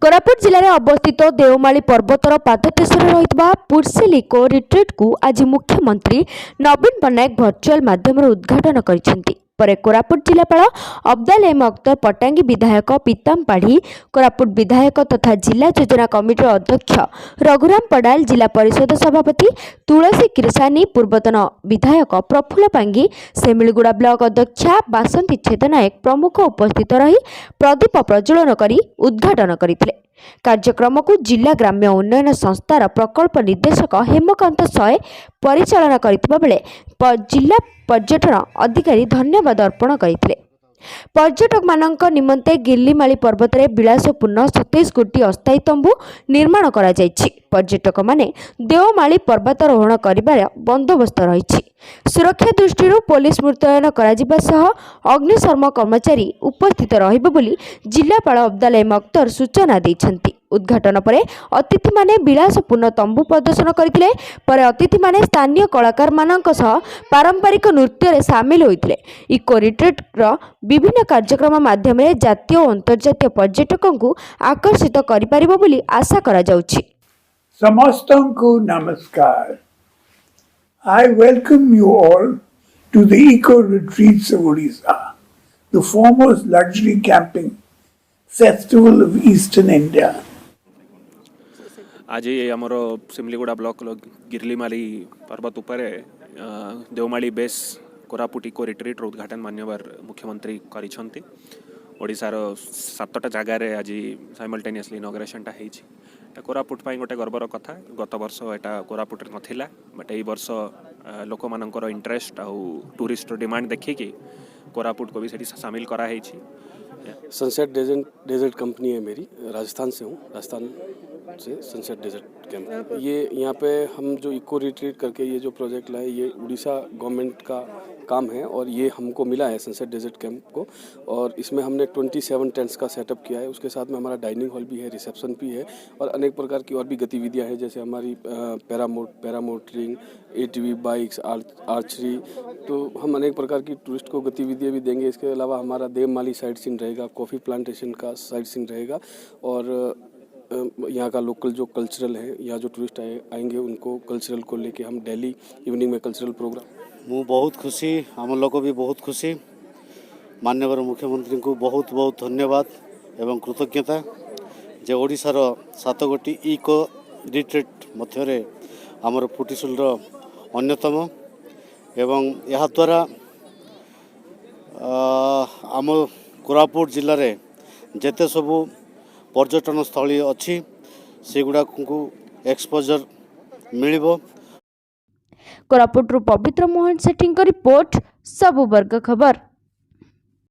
कोरापुट जिले में अवस्थित देवमाली पर्वतर पाददेशରେ ରହିଥିବା पुरसेल इको रिट्रीट को आज मुख्यमंत्री नवीन पट्टनायक भर्चुआल माध्यम उद्घाटन करिसेंती। परे कोरापुट जिलापाल अब्दाल एम अख्तर पटांगी विधायक पीतम पाढ़ी कोरापुट विधायक तथा जिला योजना कमिटी अध्यक्ष रघुराम पडाल जिला परिषद सभापति तुलसी किरसानी पूर्वतन विधायक प्रफुल्ल पांगी सेमिलगुड़ा ब्लॉक अध्यक्षा बासंती छेदनायक प्रमुख उपस्थित रही प्रदीप प्रज्वलन करी उद्घाटन करथिले। कार्यक्रम को जिला ग्राम्य उन्नयन संस्थार प्रकल्प निर्देशक हेमकांत सय परिचालन करथिबा बेले जिला पर्यटन अधिकारी धन्यवाद अर्पण करथिले। पर्यटक मानक निमंते गिल्लीमाली पर्वत रे विलासपूर्ण 27 गोटी अस्थायी तंबू निर्माण करा जायछि। पर्यटक माने देवमाली पर्वतारोहण करिबार बंदोबस्त रहिछि। सुरक्षा दृष्टि पुलिस मुतयन करा सह अग्निशर्म कर्मचारी उपस्थित रहिबे बोली जिलापाल अब्दाल एम अख्तर सूचना दैछन्ति। उद्घाटन परे अतिथि माने विलासपूर्ण तंबू प्रदर्शन करथिले। परे अतिथि माने स्थानीय कलाकार मानक सह पारंपरिक नृत्य रे शामिल होइथिले। इको रिट्रीट रो विभिन्न कार्यक्रम माध्यम रे जातीय और अंतर्जातीय पर्यटकों को आकर्षित करि परिबो बोली आशा करा जाउछि। समस्तंकु नमस्कार। I welcome you all to the Eco Retreats of Odisha, the foremost luxury camping festival of Eastern India. आज आमर सिमलीगुड़ा ब्लॉक गिरलीमाली पर्वत उपर Deomali base Koraput eco retreat उद्घाटन मान्यवर मुख्यमंत्री करिसेंती। ओडिशार 7टा जगार आज साइमल्टेनियसली इनॉग्रेशनटा होईछि। कोरापुट पाई गोटे गर्वर कथा। गत वर्ष एटा कोरापुट नथिला, बट एई वर्ष लोक मानकर इंटरेस्ट आउ टूरिस्ट डिमांड देखिकी कोरापुट को भी सेठी शामिल करा होईछि। सनसेट डेजर्ट कंपनी है मेरी, राजस्थान से हूँ, राजस्थान से सनसेट डेजर्ट कैंप। ये यहाँ पे हम जो इको रिट्रीट करके ये जो प्रोजेक्ट लाए, ये उड़ीसा गवर्नमेंट का काम है और ये हमको मिला है सनसेट डेजर्ट कैंप को। और इसमें हमने 27 टेंट्स का सेटअप किया है। उसके साथ में हमारा डाइनिंग हॉल भी है, रिसेप्शन भी है और अनेक प्रकार की और भी गतिविधियाँ हैं, जैसे हमारी पैरामोटरिंग, ATV बाइक्स, आर्चरी। तो हम अनेक प्रकार की टूरिस्ट को गतिविधियाँ भी देंगे। इसके अलावा हमारा देवमाली साइट सीन रहेगा, कॉफ़ी प्लांटेशन का साइट सीन रहेगा और यहाँ का लोकल जो कल्चरल है, यहाँ जो टूरिस्ट आएंगे उनको कल्चरल को लेके हम डेली इवनिंग में कल्चरल प्रोग्राम। मु बहुत खुशी, आम लोक भी बहुत खुशी। माननीय मुख्यमंत्री को बहुत बहुत धन्यवाद एवं कृतज्ञता जे ओडिशार 7 गोटी इको रिट्रीट मध्य आमर पुटिसुलर अन्यतम एवं यह द्वारा आम कोरापुट जिले में जेते सबू पर्यटन स्थली अच्छी से गुड़ा को एक्सपोजर मिलिबो। कोरापुट पवित्र मोहन सेठी रिपोर्ट साबुबर्ग खबर।